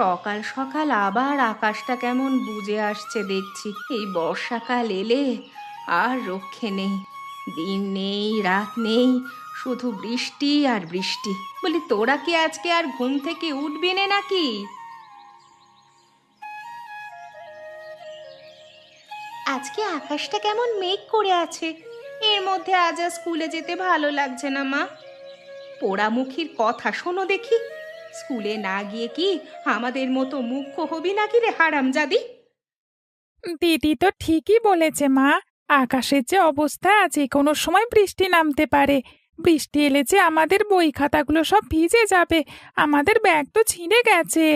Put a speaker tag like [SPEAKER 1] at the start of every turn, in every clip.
[SPEAKER 1] সকাল সকাল আবার আকাশটা কেমন বুজে আসছে দেখছি। এই বর্ষাকাল এলে আর রক্ষে নেই। দিন নেই, রাত নেই, শুধু বৃষ্টি আর বৃষ্টি। বলি, তোরা কি আজকে আর ঘুম থেকে উঠবি নে নাকি? আজকে আকাশটা কেমন মেঘ করে আছে। এর মধ্যে আজ আর স্কুলে যেতে ভালো লাগছে না মা। পোড়ামুখীর কথা শোনো দেখি। স্কুলে না গিয়ে কি আমাদের মতো মুখ্য হবি নাকি রে হারামজাদি?
[SPEAKER 2] দিদি তো ঠিকই বলেছে মা। আকাশের যে অবস্থা, যে কোনো সময় বৃষ্টি নামতে পারে। বৃষ্টি এলে যে আমাদের বই খাতাগুলো সব ভিজে যাবে। আমাদের ব্যাগ তো ছিঁড়ে গেছে।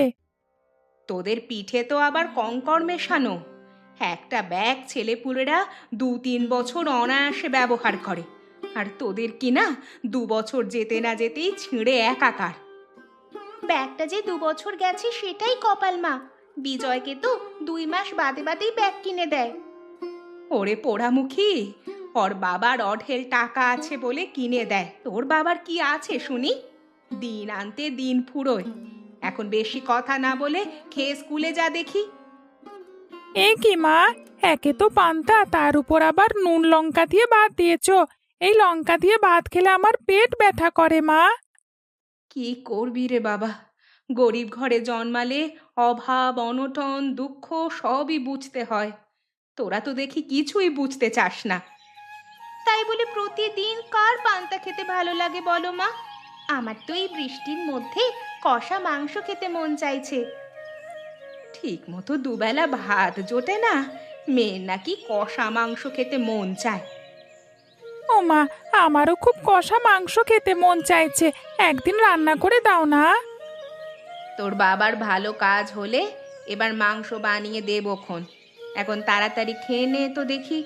[SPEAKER 1] তোদের পিঠে তো আবার কঙ্কর মেশানো। একটা ব্যাগ ছেলেপুলেরা 2-3 বছর অনায়াসে ব্যবহার করে, আর তোদের কি না 2 বছর যেতে না যেতেই ছিঁড়ে একাকার। ব্যাগটা যে 2 বছর গেছে সেটাই কপাল মা। বিজয়কে তো 2 মাস বাদে বাদেই ব্যাগ কিনে দেয়। ওরে পোড়ামুখী, ওর বাবার অঢেল টাকা আছে বলে কিনে দেয়। তোর বাবার কি আছে শুনি? দিন আনতে দিন ফুরোয়। এখন বেশি কথা না বলে খেয়ে স্কুলে যা দেখি।
[SPEAKER 2] এ কি মা, একে তো পান্তা, তার উপর আবার নুন লঙ্কা দিয়ে ভাত দিয়েছো। এই লঙ্কা দিয়ে ভাত খেলে আমার পেট ব্যথা করে মা।
[SPEAKER 1] কি করবি রে বাবা, গরিব ঘরে জন্মালে অভাব, অনটন, দুঃখ সবই বুঝতে হয়। তোরা তো দেখি কিছুই বুঝতে চাস না। তাই বলে প্রতিদিন কার পান্তা খেতে ভালো লাগে বলো মা? আমার তো এই বৃষ্টির মধ্যে কষা মাংস খেতে মন চাইছে। ঠিক মতো দুবেলা ভাত জোটে না, মেয়ের নাকি কষা মাংস খেতে মন চায়।
[SPEAKER 2] ও মা, আমারও খুব কষা মাংস খেতে মন চাইছে। একদিন রান্না করে দাও না।
[SPEAKER 1] তোর বাবার ভালো কাজ হলে এবার মাংস বানিয়ে দেবক্ষণ। এখন তাড়াতাড়ি খেয়ে নে তো দেখি।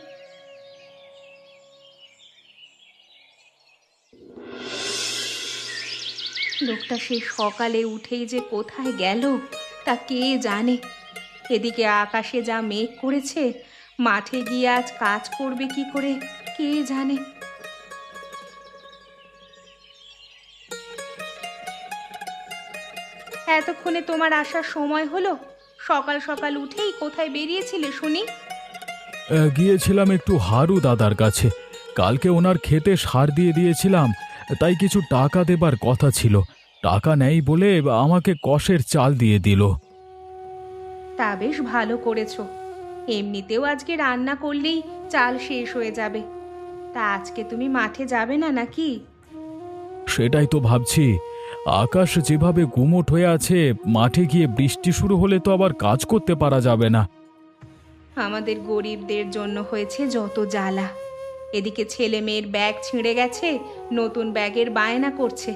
[SPEAKER 1] লোকটা সে সকালে উঠেই যে কোথায় গেল তা কে জানে। এদিকে আকাশে যা মেঘ করেছে, মাঠে গিয়ে আজ কাজ করবে কি করে কে জানে। এতক্ষণে তোমার আসার সময় হলো? সকাল সকাল উঠেই কোথায় বেরিয়েছিলে শুনি?
[SPEAKER 3] গিয়েছিলাম একটু হারু দাদার কাছে। কালকে ওনার ক্ষেতে সার দিয়ে দিয়েছিলাম, তাই কিছু টাকা দেবার কথা ছিল। টাকা নেই বলে আমাকে কষের চাল দিয়ে দিল।
[SPEAKER 1] তা বেশ ভালো করেছো। এমনিতেও আজকে রান্না করলেই চাল শেষ হয়ে যাবে। তা আজকে তুমি মাঠে যাবে না নাকি?
[SPEAKER 3] সেটাই তো ভাবছি। আকাশ যেভাবে গুমোট হয়ে আছে, মাঠে গিয়ে বৃষ্টি শুরু হলে তো আবার কাজ করতে পারা যাবে না।
[SPEAKER 1] আমাদের গরিবদের জন্য হয়েছে যত জ্বালা। এদিকে ছেলে মেয়ের ব্যাগ ছিঁড়ে গেছে, নতুন ব্যাগের বায়না করছে।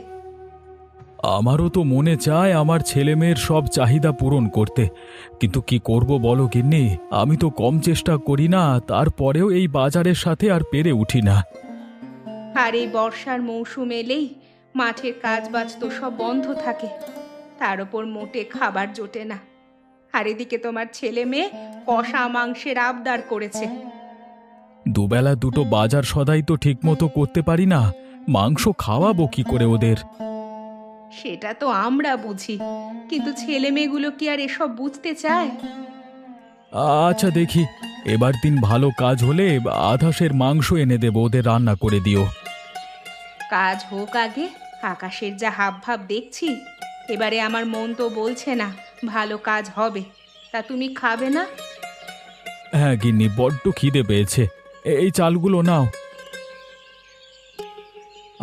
[SPEAKER 3] আমারও তো মনে চায় আমার ছেলে মেয়ের সব চাহিদা পূরণ করতে, কিন্তু কি করব বলো গিন্নি। আমি তো কম চেষ্টা করি না, তারপরেও এই বাজারের সাথে আর পেরে উঠি না।
[SPEAKER 1] আর এই বর্ষার মৌসুম এলেই মাঠের কাজ বাজ তো সব বন্ধ থাকে। তার ওপর মোটে খাবার জোটে না। আর এদিকে তোমার ছেলে মেয়ে কষা মাংসের আবদার করেছে।
[SPEAKER 3] দুবেলা দুটো বাজার সদাই তো ঠিকমতো করতে পারি না, মাংস খাওয়াবো কি করে ওদের?
[SPEAKER 1] সেটা তো আমরা বুঝি, কিন্তু ছেলে মেয়েগুলো কি আর এসব বুঝতে চায়?
[SPEAKER 3] আচ্ছা দেখি, এবার দিন ভালো কাজ হলে আধাশের মাংস এনে দেবো, ওদের রান্না করে দিও।
[SPEAKER 1] কাজ হোক আগে। আকাশের যা হাবভাব দেখছি, এবারে আমার মন তো বলছে না ভালো কাজ হবে। তা তুমি খাবে না?
[SPEAKER 3] হ্যাঁ গিন্নি, বড্ড খিদে পেয়েছে। এই চালগুলো নাও,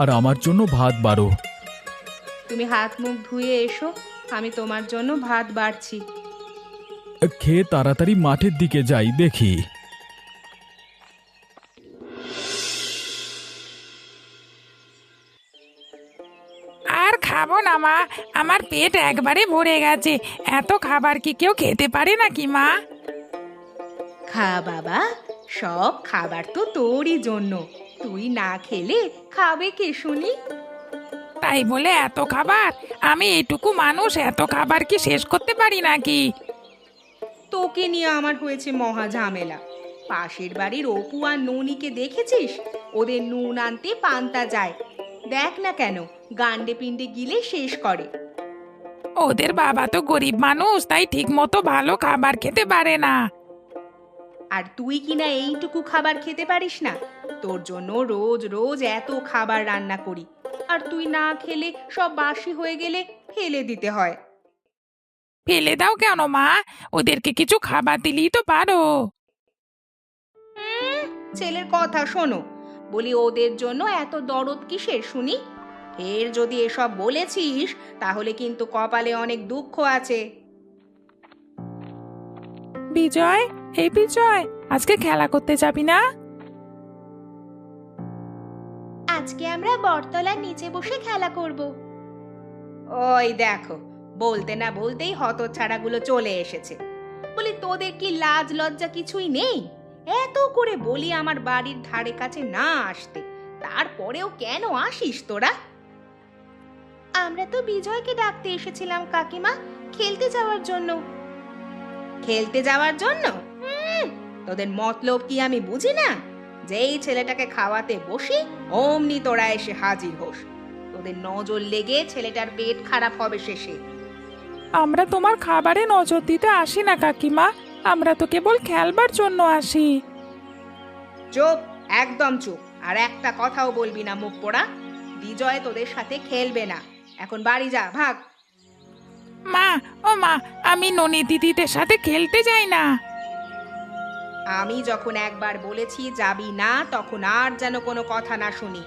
[SPEAKER 3] আর আমার জন্য ভাত বাড়ো।
[SPEAKER 1] তুমি হাত মুখ ধুয়ে এসো, আমি তোমার জন্য ভাত বাড়ছি।
[SPEAKER 3] খেয়ে তাড়াতাড়ি মাঠের দিকে যাই দেখি।
[SPEAKER 2] আর খাবো না মা, আমার পেট একবারে ভরে গেছে। এত খাবার কি কেউ খেতে পারে নাকি মা?
[SPEAKER 1] খা বাবা, সব খাবার তো তোরই জন্য। তুই না খেলে খাবে কে শুনি?
[SPEAKER 2] তাই বলে এত খাবার? আমি এইটুকু মানুষ, এত খাবার কি শেষ করতে পারি নাকি?
[SPEAKER 1] তোকে নিয়ে আমার হয়েছে মহা ঝামেলা। পাশের বাড়ির অপু আর ননিকে দেখেছিস? ওদের নুন আনতে পান্তা যায়। দেখ না কেন গান্ডে পিণ্ডে গিলে শেষ করে।
[SPEAKER 2] ও ওদের বাবা তো গরিব মানুষ, তাই ঠিক মতো ভালো খাবার খেতে পারে না।
[SPEAKER 1] আর তুই কিনা এইটুকু খাবার খেতে পারিস না? তোর জন্য রোজ রোজ এত খাবার রান্না করি, আর তুই না খেলে সব বাসি হয়ে গেলে ফেলে দিতে হয়।
[SPEAKER 2] ফেলে দাও কেন মা? ওদেরকে কিছু খাবার দিলেই তো পারো।
[SPEAKER 1] ছেলের কথা শোনো, বলি ওদের জন্য এত দরদ কিসের শুনি? ফের যদি এসব বলেছিস তাহলে কিন্তু কপালে অনেক দুঃখ আছে।
[SPEAKER 2] বিজয়, এই বিজয়, আজকে খেলা করতে যাবি না?
[SPEAKER 1] আজকে আমরা বটতলার নিচে বসে খেলা করব। ওই দেখো, বলতে না বলতেই হতচ্ছাড়াগুলো চলে এসেছে। বলি তোদের কি লাজ লজ্জা কিছুই নেই? এত করে বলি আমার বাড়ির ধারে কাছে না আসতে, তারপরেও কেন আসিস তোরা? আমরা তো বিজয়কে ডাকতে এসেছিলাম কাকিমা, খেলতে যাওয়ার জন্য। খেলতে যাওয়ার জন্য? তোদের মতলব কি আমি বুঝি না? যেই ছেলেটাকে খাওয়াতে বসি অমনি তোরা এসে হাজির হোস। তোদের নজর লেগে ছেলেটার পেট খারাপ হবে শেষে।
[SPEAKER 2] আমরা তোমার খাবারে নজর দিতে আসি না কাকিমা, আমরা তো কেবল খেলবার জন্য আসি।
[SPEAKER 1] চুপ, একদম চুপ, আর একটা কথাও বলবি না মুখ পোড়া। বিজয় তোদের সাথে খেলবে না, এখন বাড়ি যা, ভাগ।
[SPEAKER 2] মা, ও মা, আমি ননি দিদিদের সাথে খেলতে যাই না।
[SPEAKER 1] আমি যখন একবার বলেছি যাবি না, তখন আর যেন কোনো কথা না শুনি।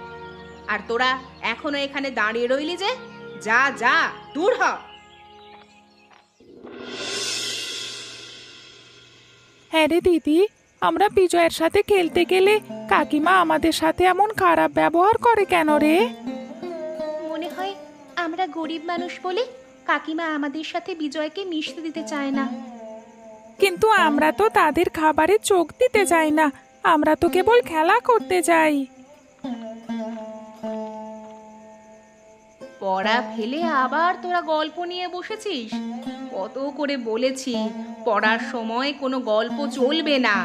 [SPEAKER 1] আর তোরা এখনো এখানে দাঁড়িয়ে রইলি যে? যা যা, দূর হ।
[SPEAKER 2] হ্যাঁ রে দিদি, আমরা বিজয়ের সাথে খেলতে গেলে কাকিমা আমাদের সাথে এমন খারাপ ব্যবহার করে কেন রে?
[SPEAKER 1] মনে হয় আমরা গরিব মানুষ বলে কাকিমা আমাদের সাথে বিজয়কে মিশতে দিতে চায় না।
[SPEAKER 2] কিন্তু আমরা তো তাদের খাবারে চোখ দিতে যাই না, আমরা তো কেবল খেলা করতে যাই।
[SPEAKER 1] পড়া ফেলে আবার তোরা গল্প নিয়ে বসেছিস? কত করে বলেছি পড়ার সময় কোনো গল্প চলবে না,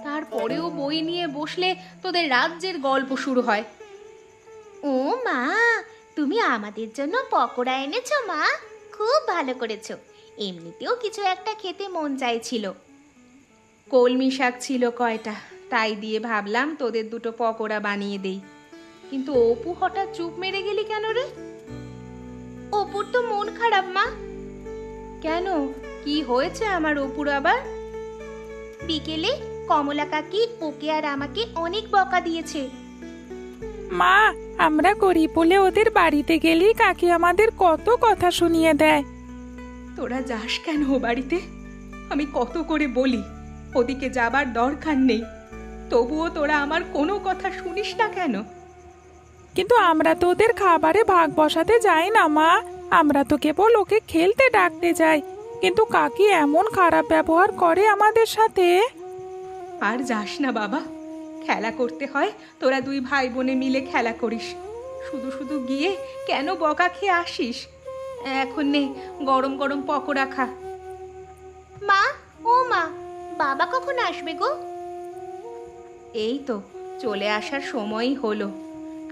[SPEAKER 1] তারপরেও বই নিয়ে বসলে তোদের রাজ্যের গল্প শুরু হয়। ও মা, তুমি আমাদের জন্য পকোড়া এনেছো মা, খুব ভালো করেছো। এমনিতেও কিছু একটা খেতে মন চাইছিল। কলমি শাক ছিল কয়টা, তাই দিয়ে ভাবলাম তোদের দুটো পকোড়া বানিয়ে দেই। কিন্তু অপু হঠাৎ চুপ মেরে গেলি কেন রে? অপুর তো মন খারাপ মা। কেন, কি হয়েছে আমার অপুর আবার? বিকেলে কমলা কাকি ওকে আর আমাকে অনেক বকা দিয়েছে।
[SPEAKER 2] মা, আমরা গরিব বলে ওদের বাড়িতে গেলেই কাকি আমাদের কত কথা শুনিয়ে দেয়।
[SPEAKER 1] তোরা যাস কেন ও বাড়িতে? আমি কত করে বলি ওদিকে যাবার দরকার নেই, তবুও তোরা আমার কোনো কথা শুনিস না কেন?
[SPEAKER 2] কিন্তু আমরা তো ওদের খাবারে ভাগ বসাতে যাই না মা, আমরা তো কেবল ওকে খেলতে ডাকতে যাই, কিন্তু কাকি এমন খারাপ ব্যবহার করে আমাদের সাথে।
[SPEAKER 1] আর যাস না বাবা, খেলা করতে হয়, তোরা দুই ভাই বোনে মিলে খেলা করিস। শুধু শুধু গিয়ে কেন বকা খেয়ে আসিস? এখন নে, গরম গরম পকোড়া খা। মা, ও মা, বাবা কখন আসবে গো? এই তো চলে আসার সময়ই হলো।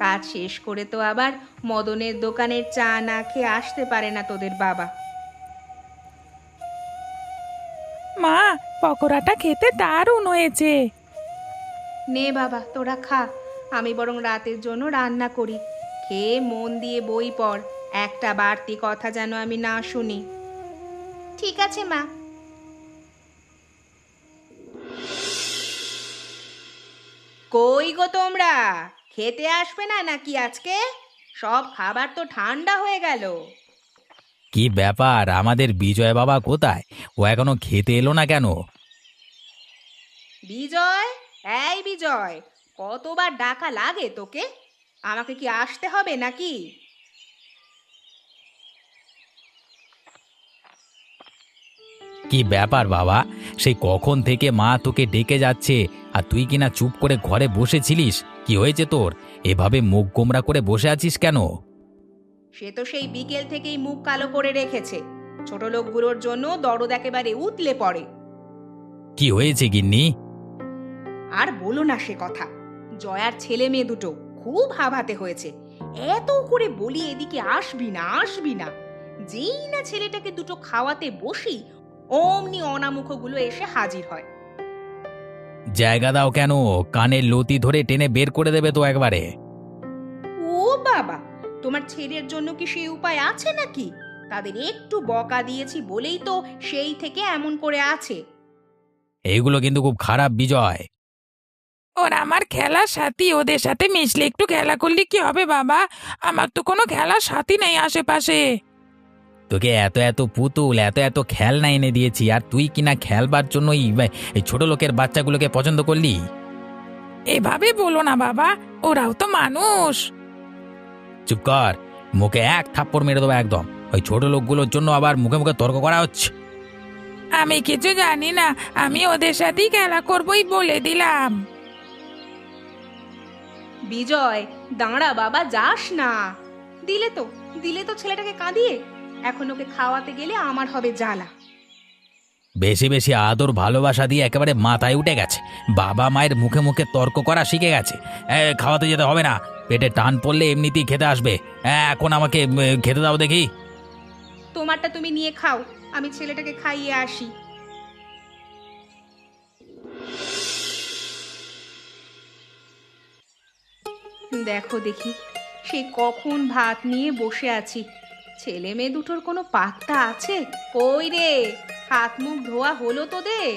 [SPEAKER 1] কাজ শেষ করে তো আবার মদনের দোকানের চা না খেয়ে আসতে পারে না তোদের বাবা।
[SPEAKER 2] মা, পকোড়াটা খেতে দারুণ হয়েছে।
[SPEAKER 1] নে বাবা, তোরা খা, আমি বরং রাতের জন্য রান্না করি। খেয়ে মন দিয়ে বই পড়, একটা বাড়তি কথা যেন আমি না শুনি। ঠিক আছে মা। কই গো তোমরা, খেতে আসবে না নাকি আজকে? সব খাবার তো ঠান্ডা হয়ে গেল।
[SPEAKER 4] কি ব্যাপার, আমাদের বিজয় বাবা কোথায়? ও এখনো খেতে এলো না কেন?
[SPEAKER 1] বিজয়, এই বিজয়, কতবার ডাকা লাগে তোকে? আমাকে কি আসতে হবে নাকি?
[SPEAKER 4] কি ব্যাপার বাবা, সেই কখন থেকে মা তোকে ডেকে যাচ্ছে আর তুই কিনা চুপ করে ঘরে বসেছিলিস? কি হয়েছে তোর? এভাবে মুখ গোমরা করে বসে আছিস কেন?
[SPEAKER 1] সে তো সেই বিকেল থেকেই মুখ কালো করে রেখেছে। ছোট লোকগুলোর জন্য দরদ একেবারে উতলে পড়ে।
[SPEAKER 4] কি হয়েছে গিন্নি?
[SPEAKER 1] আর বলো না সে কথা। জয়ার ছেলে মেয়ে দুটো খুব হাবাতে হয়েছে। এত করে বলি এদিকে আসবি না আসবি না, যেই না ছেলেটাকে দুটো খাওয়াতে বসি অমনি অনামুখগুলো এসে হাজির হয়।
[SPEAKER 4] জায়গা দাও কেন? কানের লতি ধরে টেনে বের করে দেবে তো একবারে।
[SPEAKER 1] ও বাবা, তোমার ছেলের জন্য কি সেই উপায় আছে নাকি? তাদের একটু বকা দিয়েছি বলেই তো সেই থেকে এমন করে আছে।
[SPEAKER 4] এইগুলো কিন্তু খুব খারাপ বিজয়।
[SPEAKER 2] ওরা আমার খেলার সাথী, ওদের সাথে মিশলে একটু খেলা করলে কি হবে বাবা? আমার তো কোনো খেলার সাথী নেই আশেপাশে।
[SPEAKER 4] তোকে এত এত পুতুল, এত এত খেলনা এনে দিয়েছি, আর তুই কিনা খেলবার জন্য এই ছোট লোকের বাচ্চাগুলোকে পছন্দ করলি?
[SPEAKER 2] এভাবে বলো না বাবা, ওরাও তো মানুষ।
[SPEAKER 4] চুপ কর, মুখে এক থাপ্পড় মেরে দেবো একদম। ওই ছোট লোকগুলোর জন্য আবার মুখে মুখে তর্ক করা হচ্ছে।
[SPEAKER 2] আমি কিছু জানি না, আমি ওদের সাথেই খেলা করবই বলে দিলাম।
[SPEAKER 1] বিজয়, দাঁড়া বাবা, যাস না। দিলে তো ছেলেটাকে কাঁদিয়ে। এখন ওকে খাওয়াতে গেলে আমার হবে জ্বালা।
[SPEAKER 4] বেশি বেশি আদর ভালোবাসা দিয়ে একেবারে মাথায় উঠে গেছে। বাবা মায়ের মুখে মুখে তর্ক করা শিখে গেছে। খাওয়াতে যেতে হবে না, পেটে টান পড়লে এমনিতেই খেতে আসবে। এখন আমাকে খেতে দাও দেখি।
[SPEAKER 1] তোমারটা তুমি নিয়ে খাও, আমি ছেলেটাকে খাইয়ে আসি। দেখো দেখি, সে কখন ভাত নিয়ে বসে আছি, ছেলে মেয়ে দুটোর কোনো পাত্তা আছে? কই রে, হাত মুখ ধোয়া হলো তোদের?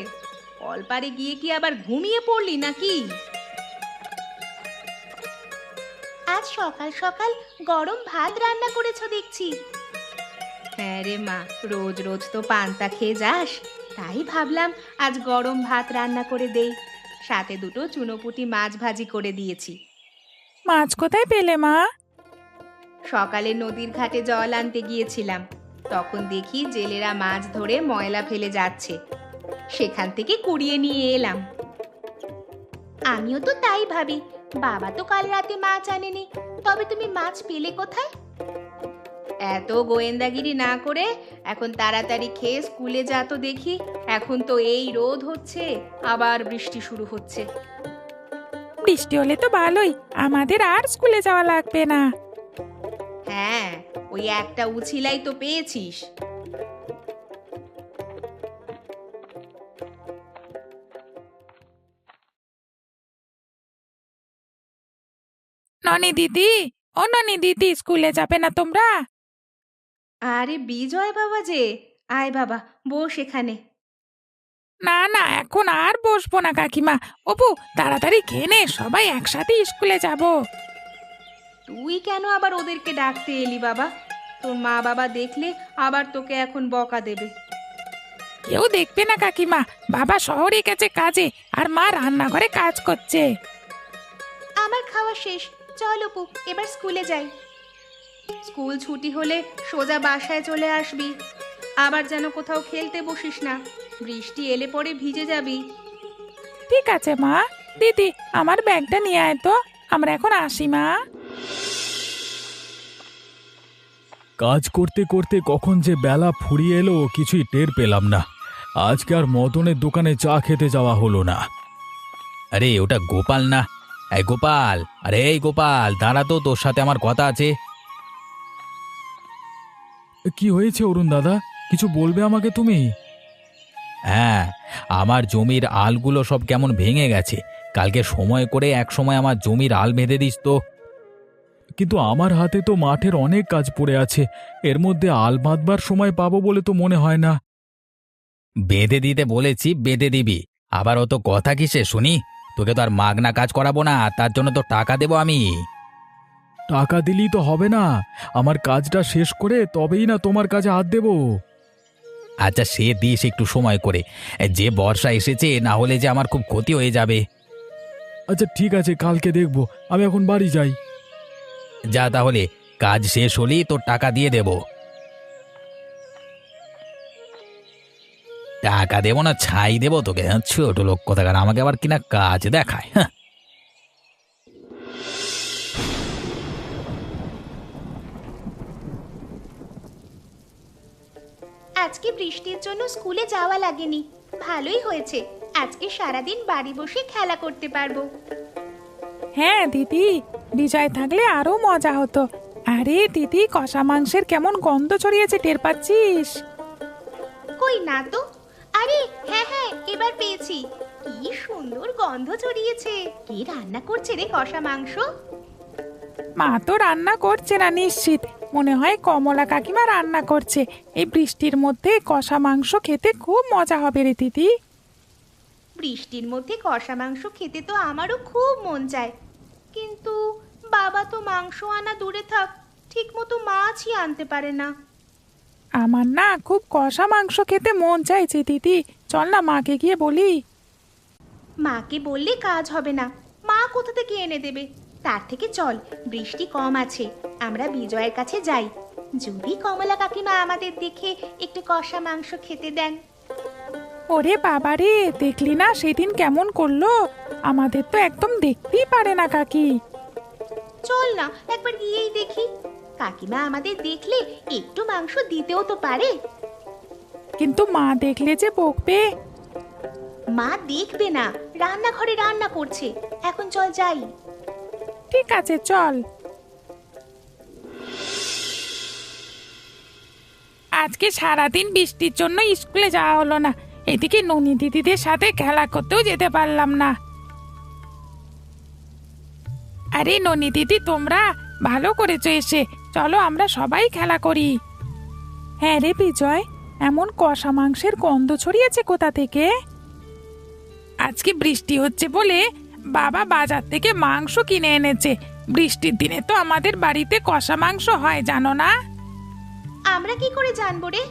[SPEAKER 1] কলপারে গিয়ে কি আবার ঘুমিয়ে পড়লি নাকি? আজ সকাল সকাল গরম ভাত রান্না করেছো দেখছি। হ্যাঁ রে মা, রোজ রোজ তো পান্তা খেয়ে যাস, তাই ভাবলাম আজ গরম ভাত রান্না করে দেই। সাথে দুটো চুনোপুঁটি মাছ ভাজি করে দিয়েছি।
[SPEAKER 2] মাছ কোথায় পেলে মা?
[SPEAKER 1] সকালে নদীর ঘাটে জল আনতে গিয়েছিলাম, তখন দেখি জেলেরা মাছ ধরে ময়লা ফেলে যাচ্ছে, সেখান থেকে কুড়িয়ে নিয়ে এলাম। আমিও তো তাই ভাবি, বাবা তো কাল রাতে মাছ আনেনি, তবে তুমি মাছ পেলে কোথায়? এত গোয়েন্দাগিরি না করে এখন তাড়াতাড়ি খেয়ে স্কুলে যা তো দেখি। এখন তো এই রোদ হচ্ছে, আবার বৃষ্টি শুরু হচ্ছে।
[SPEAKER 2] বৃষ্টি হলে তো ভালোই, আমাদের আর স্কুলে যাওয়া লাগবে না।
[SPEAKER 1] হ্যাঁ, ওই একটা উছিলাই তো পেয়েছিস।
[SPEAKER 2] ননি দিদি, ও ননি দিদি, স্কুলে যাবে না তোমরা?
[SPEAKER 1] আরে বিজয় বাবা যে, আয় বাবা, বস এখানে।
[SPEAKER 2] না না, এখন আর বসবো না কাকিমা। অপু, তাড়াতাড়ি খেয়ে নে, সবাই একসাথে স্কুলে যাব।
[SPEAKER 1] তুই কেন আবার ওদেরকে ডাকতে এলি বাবা? তোর মা বাবা দেখলে আবার তোকে এখন বকা দেবে।
[SPEAKER 2] কেউ দেখবে না কাকিমা, বাবা শহরে গেছে কাজে, আর মা রান্নাঘরে কাজ করছে।
[SPEAKER 1] আমার খাওয়া শেষ, চল অপু, এবার স্কুলে যাই। স্কুল ছুটি হলে সোজা বাসায় চলে আসবি, আবার যেন কোথাও খেলতে বসিস না, বৃষ্টি এলে পরে ভিজে যাবি।
[SPEAKER 2] ঠিক আছে মা। দিদি, আমার ব্যাগটা নিয়ে আয় তো, আমরা এখন আসি মা।
[SPEAKER 3] কাজ করতে করতে কখন যে বেলা ফুরিয়ে এলো কিছুই টের পেলাম না। আজকে আর মদনের দোকানে চা খেতে যাওয়া হলো না।
[SPEAKER 4] আরে ওটা গোপাল না? এই গোপাল, আরে এই গোপাল, দাঁড়া তো, তোর সাথে আমার কথা আছে।
[SPEAKER 3] কি হয়েছে অরুণ দাদা, কিছু বলবে আমাকে তুমি?
[SPEAKER 4] হ্যাঁ, আমার জমির আলগুলো সব কেমন ভেঙে গেছে। কালকে সময় করে এক সময় আমার জমির আল বেঁধে দিস তো।
[SPEAKER 3] কিন্তু আমার হাতে তো মাঠের অনেক কাজ পড়ে আছে, এর মধ্যে আল বাঁধবার সময় পাবো বলে তো মনে হয় না।
[SPEAKER 4] বেঁধে দিতে বলেছি, বেঁধে দিবি। আবার অত কথা কিসে শুনি? তোকে তো আর মাগনা কাজ করাবো না, তার জন্য তো টাকা দেবো আমি।
[SPEAKER 3] টাকা দিলেই তো হবে না, আমার কাজটা শেষ করে তবেই না তোমার কাজে হাত দেবো।
[SPEAKER 4] আচ্ছা, সে দিস একটু সময় করে, যে বর্ষা এসেছে, না হলে যে আমার খুব ক্ষতি হয়ে যাবে।
[SPEAKER 3] আচ্ছা ঠিক আছে, কালকে দেখবো, আমি এখন বাড়ি যাই।
[SPEAKER 4] যা তাহলে, কাজ শেষ হলেই তোর টাকা দিয়ে দেব। টাকা দেবো না ছাই দেবো তোকে? ছোট লোক কোথাকার, আমাকে আবার কিনা কাজ দেখায়। হ্যাঁ,
[SPEAKER 1] আজকে বৃষ্টির জন্য স্কুলে যাওয়া লাগেনি, ভালোই হয়েছে। আজকে সারাদিন বাড়ি বসে খেলা করতে পারবো।
[SPEAKER 2] হ্যাঁ দিদি, বিজয় থাকলে আরো মজা হতো। আরে দিদি, কষা মাংসের কেমন গন্ধ ছড়িয়েছে, টের পাচ্ছিস?
[SPEAKER 1] কই না তো। আরে হ্যাঁ হ্যাঁ, এবার পেয়েছি। কি সুন্দর গন্ধ ছড়িয়েছে। কে রান্না করছে রে কষা মাংস?
[SPEAKER 2] মা তো রান্না করছে না নিশ্চিত, মনে হয় কমলা কাকিমা রান্না করছে। এই বৃষ্টির মধ্যে কষা মাংস খেতে খুব মজা হবে রে দিদি।
[SPEAKER 1] বৃষ্টির মধ্যে কষা মাংস খেতে তো আমারও খুব মন চায়, কিন্তু বাবা তো মাংস আনা দূরে থাক, ঠিক মতো মাছই আনতে পারে না।
[SPEAKER 2] আমার না খুব কষা মাংস খেতে মন চাইছে দিদি, চল না মাকে গিয়ে বলি।
[SPEAKER 1] মাকে বললে কাজ হবে না, মা কোথা থেকে এনে দেবে? তার থেকে চল, বৃষ্টি কম আছে, আমরা বিজয়ের কাছে যাই। যদি কমলা কাকিমা আমাদের দেখে একটু কষা মাংস খেতে দেন।
[SPEAKER 2] ওরে বাবারে, দেখলি না সেদিন কেমন করলো? আমাদের তো একদম দেখতেই পারে না কাকি।
[SPEAKER 1] চল না একবার গিয়েই দেখি, কাকিমা আমাদের দেখলে একটু মাংস দিতেও তো পারে।
[SPEAKER 2] কিন্তু মা দেখলে যে বকবে।
[SPEAKER 1] মা দেখবে না, রান্নাঘরে রান্না করছে। এখন চল যাই।
[SPEAKER 2] ঠিক আছে চল। আজকে সারাদিন বৃষ্টির জন্য স্কুলে যাওয়া হলো না, এদিকে ননি দিদিদের সাথে খেলা করতেও যেতে পারলাম না। আরে ননি দিদি, তোমরা ভালো করেছো এসে, চলো আমরা সবাই খেলা করি। হ্যাঁ রে বিজয়, এমন কষা মাংসের গন্ধ ছড়িয়েছে কোথা থেকে? আজকে বৃষ্টি হচ্ছে বলে বাবা বাজার থেকে মাংস কিনে এনেছে। বৃষ্টির দিনে তো আমাদের বাড়িতে কষা মাংস হয়, জানো না?
[SPEAKER 1] আমরা কি করে জানবো রে?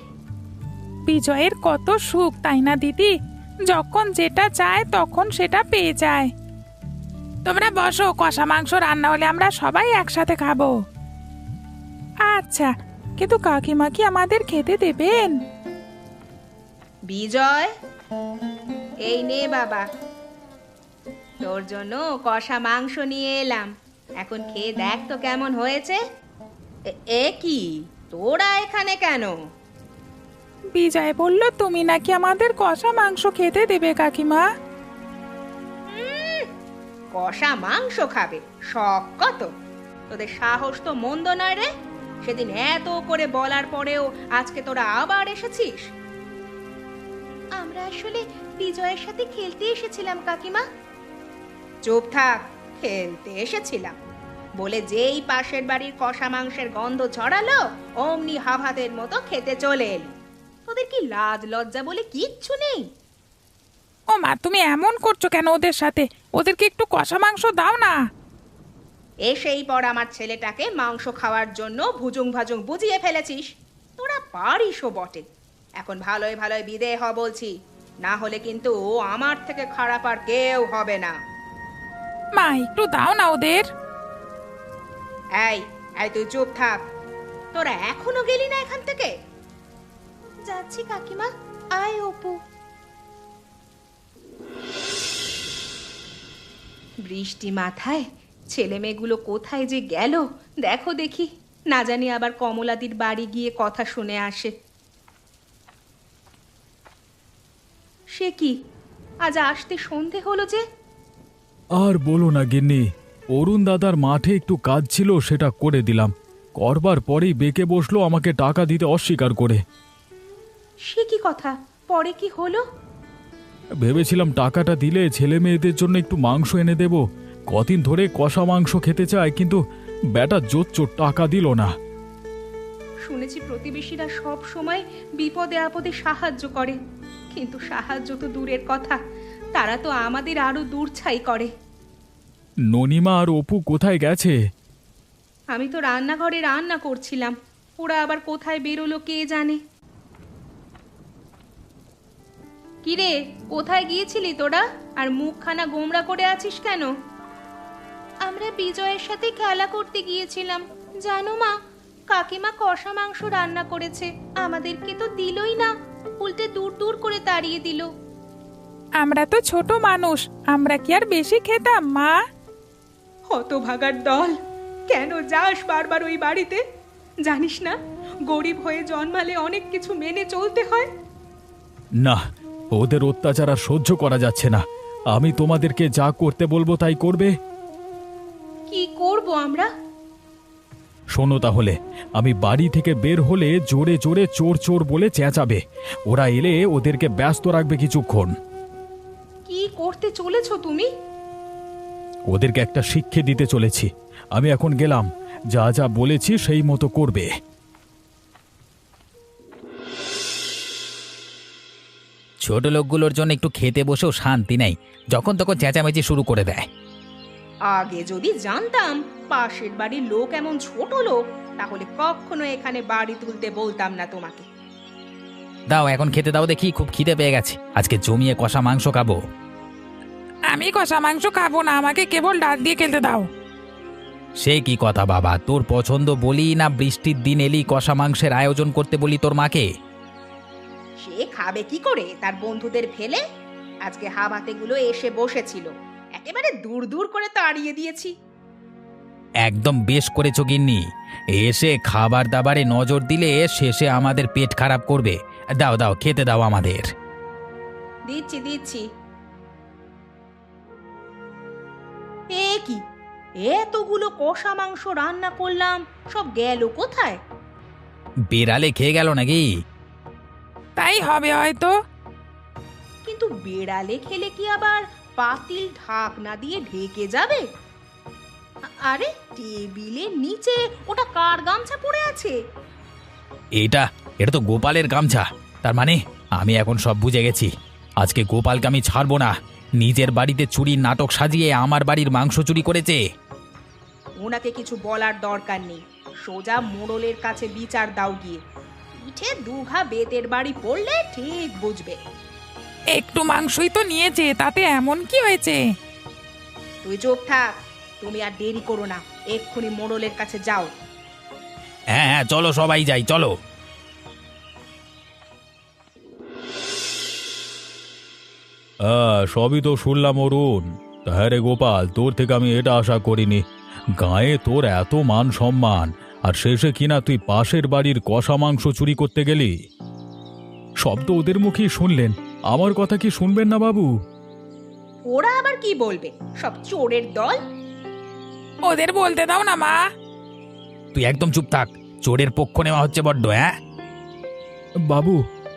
[SPEAKER 2] বিজয়ের কত সুখ, তাই না দিদি? যখন যেটা চায় তখন সেটা পেয়ে যায়। তোমরা বসো, কষা মাংস রান্না হলে আমরা সবাই একসাথে খাবো। আচ্ছা, কিন্তু কাকিমা কি আমাদের খেতে দেবেন?
[SPEAKER 1] বিজয়, এই নে বাবা, তোর জন্য কষা মাংস নিয়ে এলাম। এখন খেয়ে দেখ তো কেমন হয়েছে। এ কি, তোরা এখানে কেন?
[SPEAKER 2] বিজয় বলল তুমি নাকি আমাদের কষা মাংস খেতে দেবে কাকিমা।
[SPEAKER 1] কষা মাংস খাবে? শখ কত! তোদের সাহস তো মন্দ নয় রে। সেদিন এত করে বলার পরেও আজকে তোরা আবার এসেছিস। আমরা আসলে বিজয়ের সাথে খেলতে এসেছিলাম কাকিমা। চুপ থাক, খেলতে এসেছিলাম বলে যেই পাশের বাড়ির কষা মাংসের গন্ধ ছড়ালো অমনি হাভাতের মতো খেতে চলে এলি। তোদের কি লাজ লজ্জা বলে কিচ্ছু নেই?
[SPEAKER 2] ও মা, তুমি এমন করছো কেন ওদের সাথে? ওদেরকে একটু কষা মাংস দাও না।
[SPEAKER 1] এসেই পর আমার ছেলেটাকে মাংস খাওয়ার জন্য ভুজুং ভাজুং বুঝিয়ে ফেলেছিস। তোরা পারিসও বটে। এখন ভালোই ভালোই বিদেয় হ বলছি, না হলে কিন্তু আমার থেকে খারাপ আর কেউ হবে না।
[SPEAKER 2] মা, একটু দাও না ওদের।
[SPEAKER 1] এই এই তুই চুপ থাক। তোরা এখনো গেলি না এখান থেকে? যাচ্ছি কাকিমা। আয় অপু। বৃষ্টি মাথায় ছেলে মেয়েগুলো কোথায় যে গেল দেখো দেখি, না জানি আবার কমলাদির বাড়ি গিয়ে কথা শুনে আসে। সে কি, আজ আসতে সন্ধে হলো যে?
[SPEAKER 3] আর বলো না গিন্নি, অরুণ দাদার মাঠে একটু কাজ ছিল, সেটা করে দিলাম। করবার পরেই বেঁকে বসলো আমাকে টাকা দিতে অস্বীকার করে।
[SPEAKER 1] সে কি কথা, পরে কি হলো?
[SPEAKER 3] ভেবেছিলাম টাকাটা দিলে ছেলে মেয়েদের জন্য একটু মাংস এনে দেব। কদিন ধরে কষা মাংস খেতে চায়, কিন্তু বেটা জোচ্চোর টাকা দিল না।
[SPEAKER 1] শুনেছি প্রতিবেশীরা সব সময় বিপদে আপদে সাহায্য করে, কিন্তু সাহায্য তো দূরের কথা, তারা তো আমাদের আরো দূরছাই করে।
[SPEAKER 3] ননিমা আর অপু কোথায় গেছে?
[SPEAKER 1] আমি তো রান্নাঘরে রান্না করছিলাম, ওরা আবার কোথায় বেরোলো কে জানে। কিরে, কোথায় গিয়েছিলি তোরা? আর মুখখানা গোমড়া করে আছিস কেন? আমরা বিজয়ের সাথে খেলা করতে গিয়েছিলাম। জানো মা, কাকিমা কষা মাংস রান্না করেছে, আমাদেরকে তো দিলই না, উল্টে দূর দূর করে তাড়িয়ে দিল।
[SPEAKER 2] আমরা তো ছোট মানুষ, আমরা কি আর বেশি খেতাম মা?
[SPEAKER 1] হতভাগার দল, কেন যাস বারবার ওই বাড়িতে? জানিস না গরিব হয়ে জন্মালে অনেক কিছু মেনে চলতে হয়।
[SPEAKER 3] না, ওদের অত্যাচার আর সহ্য করা যাচ্ছে না। আমি তোমাদেরকে যা করতে বলবো তাই করবে।
[SPEAKER 1] কি করব আমরা?
[SPEAKER 3] শোনো তাহলে, আমি বাড়ি থেকে বের হলে জোরে জোরে চোর চোর বলে চেঁচাবে। ওরা এলে ওদেরকে ব্যস্ত রাখবে কিছুক্ষণ।
[SPEAKER 1] কি করতে চলেছো তুমি?
[SPEAKER 3] ওদেরকে একটা শিক্ষা দিতে চলেছি। আমি এখন গেলাম, যা যা বলেছি সেই মতো করবে।
[SPEAKER 4] ছোট লোকগুলোর জন্য একটু খেতে বসেও শান্তি নেই, যখন তখন চেঁচামেচি শুরু করে দেয়।
[SPEAKER 1] আগে যদি জানতাম পাশের বাড়ির লোক এমন ছোট লোক, তাহলে কখনো এখানে বাড়ি তুলতে বলতাম না তোমাকে।
[SPEAKER 4] দাও এখন খেতে দাও দেখি, খুব খিদে পেয়ে গেছে। আজকে জমিয়ে কষা মাংস খাবো।
[SPEAKER 2] আমি কষা মাংস খাবো না, আমাকে কেবল ডাল দিয়ে খেতে দাও।
[SPEAKER 4] সে কি কথা বাবা, তোর পছন্দ বলি না বৃষ্টির দিন এলি কষা মাংসের আয়োজন করতে বলি তোর মাকে?
[SPEAKER 1] সে খাবে কি করে তার বন্ধুদের ফেলে? আজকে হাবাতেগুলো এসে বসেছিল, একেবারে দূর দূর করে তাড়িয়ে দিয়েছি।
[SPEAKER 4] একদম বেশ করেছো গিন্নি, এসে খাবার দাবারে নজর দিলে শেষে আমাদের পেট খারাপ করবে। দাও দাও খেতে দাও আমাদের।
[SPEAKER 1] দিচ্ছি দিচ্ছি। এ কি, এতগুলো কষা মাংস রান্না করলাম, সব গেল কোথায়?
[SPEAKER 4] বেড়ালে খেয়ে গেল নাকি?
[SPEAKER 2] তাই হবে হয়তো।
[SPEAKER 1] কিন্তু বেড়ালে খেলে কি আবার পাতিল ঢাকনা দিয়ে ঢেকে যাবে? আরে টেবিলের নিচে ওটা কার গামছা পড়ে আছে?
[SPEAKER 4] এটা এটা তো গোপালের গামছা। তার মানে আমি এখন সব বুঝে গেছি। আজকে গোপালকে আমি ছাড়বো না। নিজের বাড়িতে চুরির নাটক সাজিয়ে আমার বাড়ির মাংস চুরি করেছে।
[SPEAKER 1] ওনাকে কিছু বলার দরকার নেই, সোজা মোড়লের কাছে বিচার দাও গিয়ে। পিঠে দুঘা বেতের বাড়ি পড়লে ঠিক বুঝবে।
[SPEAKER 2] একটু মাংসই তো নিয়েছে, তাতে এমন কি হয়েছে?
[SPEAKER 1] তুই চুপ থাক, তুমি আর দেরি করো না, এক্ষুনি মোড়লের কাছে যাও।
[SPEAKER 4] হ্যাঁ হ্যাঁ চলো সবাই যাই, চলো।
[SPEAKER 3] সবই তো শুনলাম অরুণ। তা হ্যাঁ রে গোপাল, তোর থেকে আমি এটা আশা করিনি। গায়ে তোর এত মান সম্মান, আর শেষে কিনা তুই পাশের বাড়ির কষা মাংস চুরি করতে গেলি। শব্দ ওদের মুখেই শুনলেন, আমার কথা কি শুনবেন না বাবু?
[SPEAKER 1] ওরা আবার কি বলবে, সব চোরের দল।
[SPEAKER 2] ওদের বলতে দাও না মা।
[SPEAKER 4] তুই একদম চুপ থাক, চোরের পক্ষ নেওয়া হচ্ছে বড্ড। হ্যাঁ
[SPEAKER 3] বাবু,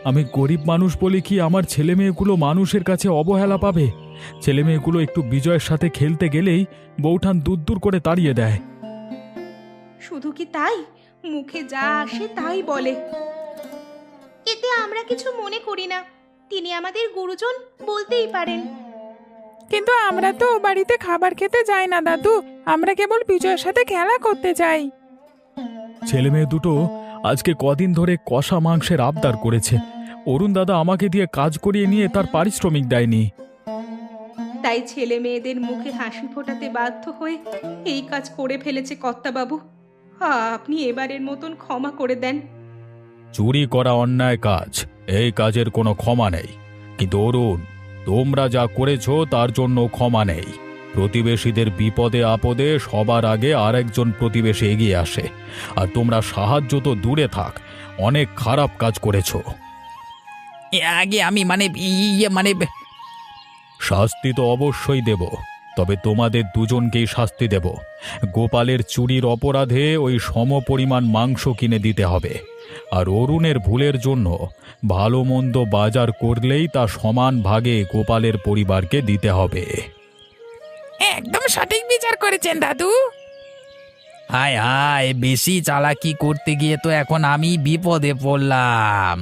[SPEAKER 3] আমি গরিব মানুষ বলে কি আমার ছেলে মেয়েগুলো মানুষের কাছে অবহেলা পাবে? ছেলে মেয়েগুলো একটু বিজয়ের সাথে খেলতে গেলেই বউঠান দূর দূর করে তাড়িয়ে দেয়।
[SPEAKER 1] শুধু কি তাই, মুখে যা আসে তাই বলে। এতে আমরা কিছু মনে করি না, তিনি আমাদের গুরুজন, বলতেই পারেন।
[SPEAKER 2] কিন্তু আমরা তো ও বাড়িতে খাবার খেতে যাই না দাদু, আমরা কেবল বিজয়ের সাথে খেলা করতে যাই।
[SPEAKER 3] ছেলে মেয়ে দুটো আজকে কদিন ধরে কষা মাংসের আবদার করেছে। অরুণ দাদা আমাকে দিয়ে কাজ করিয়ে নিয়ে তার পারিশ্রমিক দেয়নি।
[SPEAKER 1] তাই ছেলে মেয়েদের মুখে হাসি ফোটাতে বাধ্য হয়ে এই কাজ করে ফেলেছে কর্তাবাবু। আপনি এবারের মতন ক্ষমা করে দেন।
[SPEAKER 3] চুরি করা অন্যায় কাজ, এই কাজের কোনো ক্ষমা নেই। কিন্তু অরুণ, তোমরা যা করেছো তার জন্য ক্ষমা নেই। প্রতিবেশীদের বিপদে আপদে সবার আগে আরেকজন প্রতিবেশী এগিয়ে আসে, আর তোমরা সাহায্য তো দূরে থাক, অনেক খারাপ কাজ করেছো।
[SPEAKER 4] আগে আমি মানে
[SPEAKER 3] শাস্তি তো অবশ্যই দেব, তবে তোমাদের দুজনকেই শাস্তি দেব। গোপালের চুরির অপরাধে ওই সমপরিমাণ মাংস কিনে দিতে হবে, আর অরুণের ভুলের জন্য ভালো মন্দ বাজার করলেই তা সমান ভাগে গোপালের পরিবারকে দিতে হবে।
[SPEAKER 2] একদম সঠিক বিচার করেছেন দাদু।
[SPEAKER 4] হায় হায়, বেশি চালাকি করতে গিয়ে তো এখন আমি বিপদে পড়লাম।